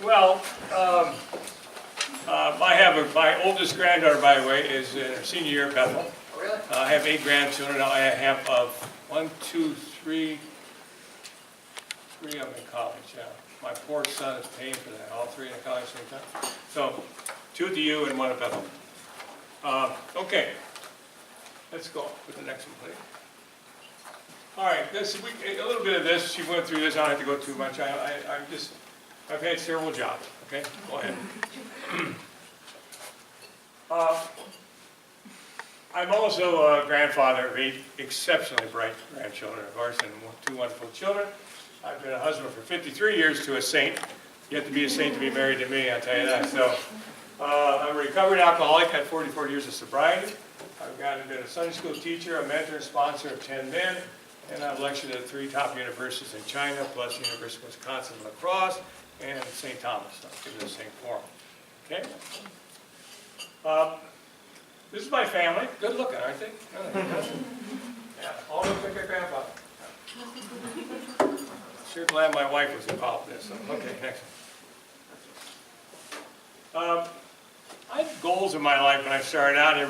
Well, my oldest granddaughter, by the way, is in her senior year at Bethel. Really? I have 8 grandchildren. I have three of them in college. Yeah. My poor son is paying for that. All 3 in college at the same time. So, 2 at the U and 1 at Bethel. Okay, let's go with the next one, please. All right, a little bit of this. She went through this. I don't have to go too much. I've had several jobs. Okay, go ahead. I'm also a grandfather of 8 exceptionally bright grandchildren, of course, and 2 wonderful children. I've been a husband for 53 years to a saint. You have to be a saint to be married to me, I'll tell you that. So, I'm a recovered alcoholic, had 44 years of sobriety. I've been a Sunday school teacher, a mentor and sponsor of 10 men, and I've lectured at 3 top universities in China, plus the University of Wisconsin La Crosse, and St. Thomas, in the same forum. Okay? This is my family. Good looking, aren't they? Yeah, all look like their grandfather. Sure glad my wife was involved in this. So, okay, next one. I had goals in my life when I started out, and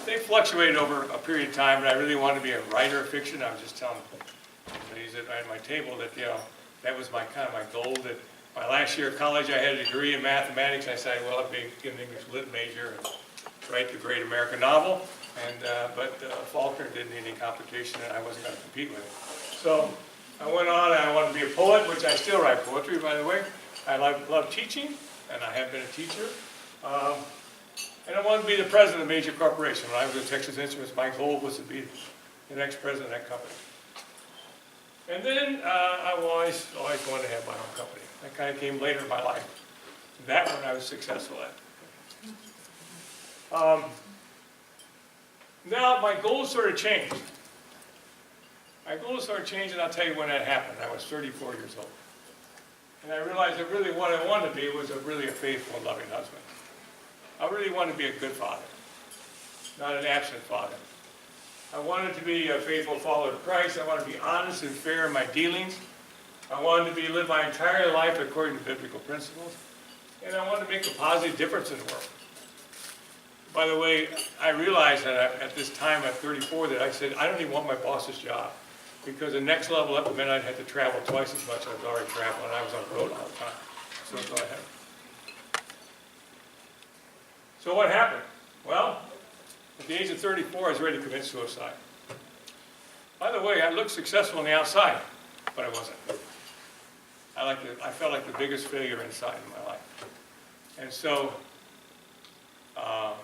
they fluctuated over a period of time, but I really wanted to be a writer of fiction. I was just telling ladies at my table that, that was my goal. That my last year of college, I had a degree in mathematics. I said, well, I'd be an English lit major and write the great American novel. But Faulkner didn't need any competition, and I wasn't going to compete with it. So I went on, and I wanted to be a poet, which I still write poetry, by the way. I love teaching, and I have been a teacher. And I wanted to be the president of a major corporation. When I was at Texas Instruments, my goal was to be the next president of that company. And then I always wanted to have my own company. That kind of came later in my life. That one I was successful at. Now my goals sort of changed. My goals started changing, I'll tell you when that happened. I was 34 years old. And I realized that really what I wanted to be was really a faithful and loving husband. I really wanted to be a good father, not an absent father. I wanted to be a faithful follower of Christ. I wanted to be honest and fair in my dealings. I wanted to live my entire life according to biblical principles. And I wanted to make a positive difference in the world. By the way, I realized that at this time at 34 that I said, I don't even want my boss's job. Because the next level up meant I'd have to travel twice as much as I was already traveling, and I was on the road all the time. So go ahead. So what happened? Well, at the age of 34, I was ready to commit suicide. By the way, I looked successful on the outside, but I wasn't. I felt like the biggest failure inside in my life. And so, I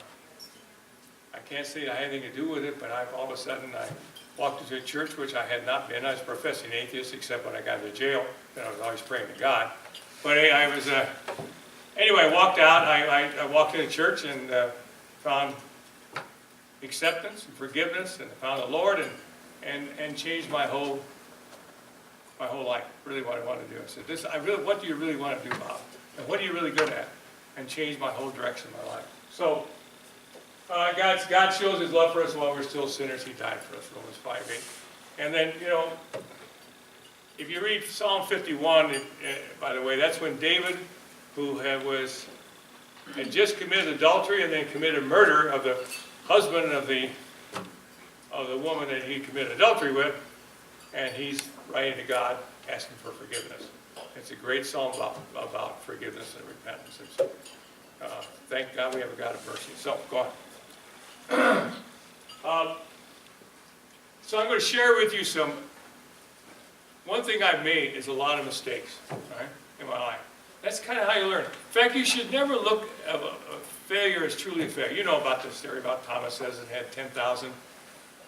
can't say I had anything to do with it, but all of a sudden I walked into a church, which I had not been. I was a professing atheist, except when I got into jail, then I was always praying to God. But anyway, I walked out. I walked into church and found acceptance and forgiveness, and found the Lord, and changed my whole life. Really, what I wanted to do. I said, what do you really want to do, Bob? And what are you really good at? And changed my whole direction of my life. So. God shows His love for us while we're still sinners. He died for us, Romans 5:8. And then, if you read Psalm 51, by the way, that's when David, who had just committed adultery and then committed murder of the husband of the woman that he committed adultery with, and he's writing to God asking for forgiveness. It's a great psalm about forgiveness and repentance. Thank God we have a God of mercy. So, go on. So I'm going to share with you one thing I've made is a lot of mistakes, right, in my life. That's kind of how you learn. In fact, you should never look at a failure as truly a failure. You know about this story about Thomas Edison had 10,000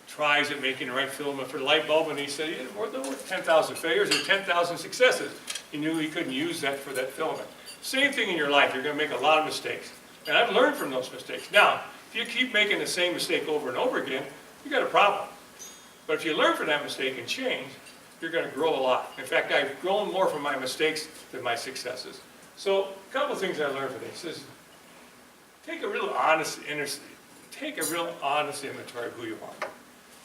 tries at making the right filament for the light bulb, and he said, there were 10,000 failures and 10,000 successes. He knew he couldn't use that for that filament. Same thing in your life. You're going to make a lot of mistakes. And I've learned from those mistakes. Now, if you keep making the same mistake over and over again, you got a problem. But if you learn from that mistake and change, you're going to grow a lot. In fact, I've grown more from my mistakes than my successes. So, a couple of things I learned from this is take a real honest inventory of who you are,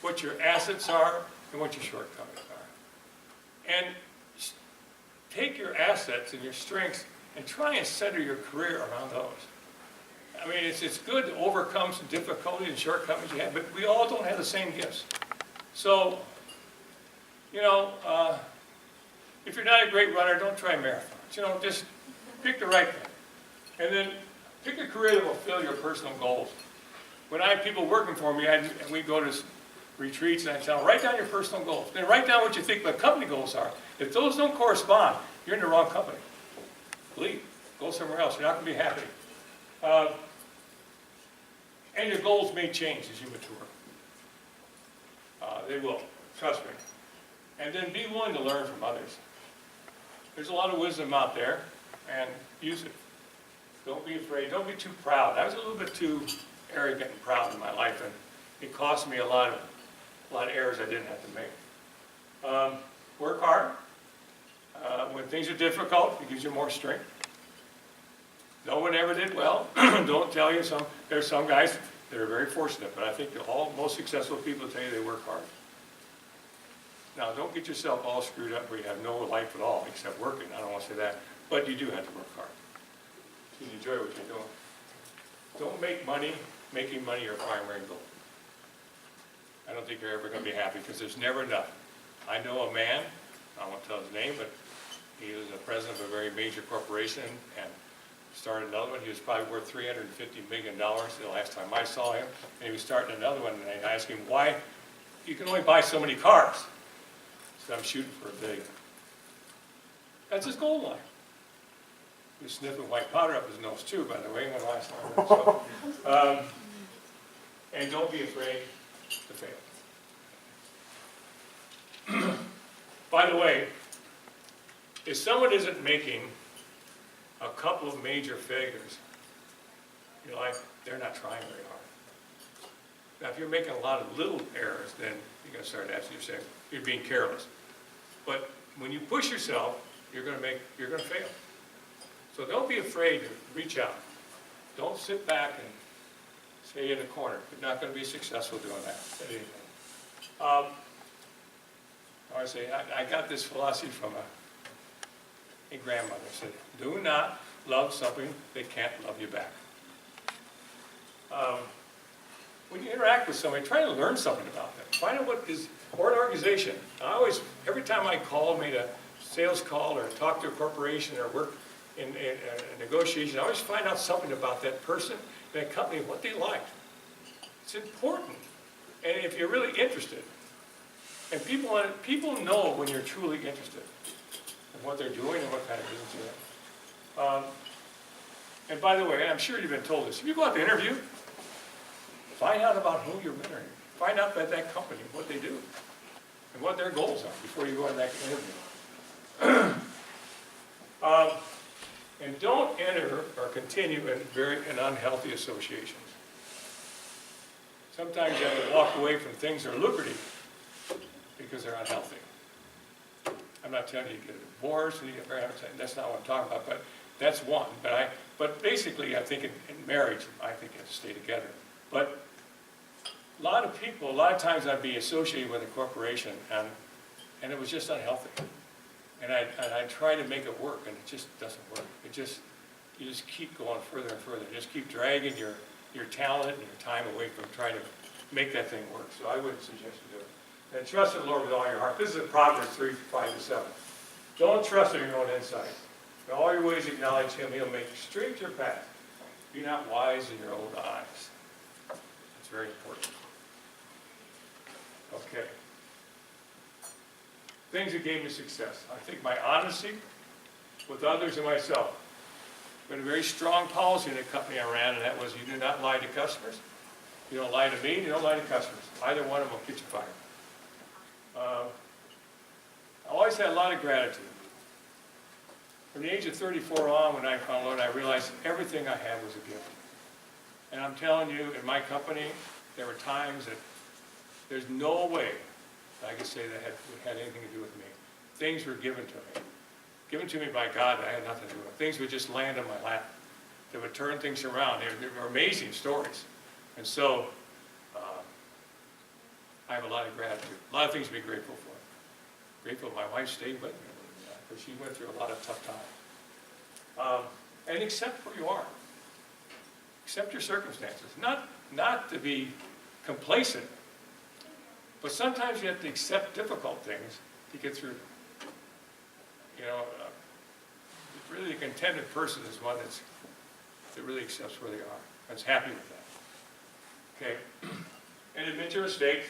what your assets are, and what your shortcomings are. And take your assets and your strengths and try and center your career around those. I mean, it's good to overcome some difficulties and shortcomings you have, but we all don't have the same gifts. So, you know, if you're not a great runner, don't try marathons. You know, just pick the right thing. And then pick a career that will fill your personal goals. When I have people working for me, and we go to retreats, and I tell them, write down your personal goals. Then write down what you think the company goals are. If those don't correspond, you're in the wrong company. Leave. Go somewhere else. You're not going to be happy. And your goals may change as you mature. They will. Trust me. And then be willing to learn from others. There's a lot of wisdom out there, and use it. Don't be afraid. Don't be too proud. I was a little bit too arrogant and proud in my life, and it cost me a lot of errors I didn't have to make. Work hard. When things are difficult, it gives you more strength. No one ever did well. Don't tell you there's some guys that are very fortunate, but I think most successful people tell you they work hard. Now, don't get yourself all screwed up where you have no life at all except working. I don't want to say that, but you do have to work hard. You enjoy what you're doing. Don't make money, making money your primary goal. I don't think you're ever going to be happy because there's never enough. I know a man, I won't tell his name, but he was the president of a very major corporation and started another one. He was probably worth $350 million the last time I saw him. And he was starting another one, and I asked him, why? You can only buy so many cars. So I'm shooting for $1 billion. That's his goal line. He was sniffing white powder up his nose too, by the way, when last time. So, and don't be afraid to fail. By the way, if someone isn't making a couple of major failures, you're like, they're not trying very hard. Now, if you're making a lot of little errors, then you're going to start asking yourself, you're being careless. But when you push yourself, you're going to fail. So don't be afraid to reach out. Don't sit back and stay in a corner. You're not going to be successful doing that at anything. I got this philosophy from a grandmother. Said, do not love something they can't love you back. When you interact with somebody, try to learn something about them. Find out what is, or an organization. Every time I made a sales call or talked to a corporation or work in a negotiation, I always find out something about that person, that company, what they like. It's important. And if you're really interested, and people know when you're truly interested in what they're doing and what kind of business you're in. And by the way, I'm sure you've been told this, if you go out to interview, find out about who you're mentoring. Find out about that company, what they do, and what their goals are before you go into that interview. And don't enter or continue in unhealthy associations. Sometimes you have to walk away from things that are lucrative because they're unhealthy. I'm not telling you to get a divorce, that's not what I'm talking about, but that's one. But basically, I think in marriage, I think you have to stay together. But a lot of times I'd be associated with a corporation, and it was just unhealthy. And I try to make it work, and it just doesn't work. You just keep going further and further. Just keep dragging your talent and your time away from trying to make that thing work. So I wouldn't suggest you do it. And trust in the Lord with all your heart. This is in Proverbs 3:5-7. Don't trust in your own insight. In all your ways acknowledge Him. He'll make straight your path. Be not wise in your own eyes. That's very important. Okay. Things that gave me success. I think my honesty with others and myself. We had a very strong policy in the company I ran, and that was you do not lie to customers. You don't lie to me, you don't lie to customers. Either one of them will get you fired. I always had a lot of gratitude. From the age of 34 on, when I found Lord, I realized everything I had was a gift. And I'm telling you, in my company, there were times that there's no way I could say that had anything to do with me. Things were given to me. Given to me by God that I had nothing to do with. Things would just land on my lap. They would turn things around. They were amazing stories. And so, I have a lot of gratitude. A lot of things to be grateful for. Grateful my wife stayed with me because she went through a lot of tough times. and accept where you are. Accept your circumstances. Not to be complacent, but sometimes you have to accept difficult things to get through them. You know, really a contented person is one that really accepts where they are, that's happy with that. Okay? And admit your mistakes,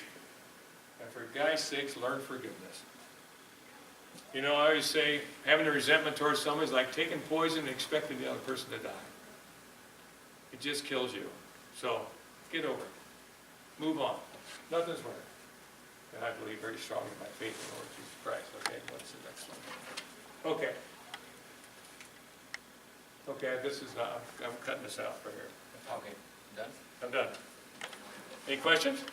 and for God's sakes, learn forgiveness. You know, I always say, having a resentment towards someone is like taking poison and expecting the other person to die. It just kills you. So, get over it. Move on. Nothing's worse. And I believe very strongly in my faith in the Lord Jesus Christ. Okay, what's the next one? Okay. Okay, this is not, I'm cutting this out right here. Okay, done? I'm done. Any questions?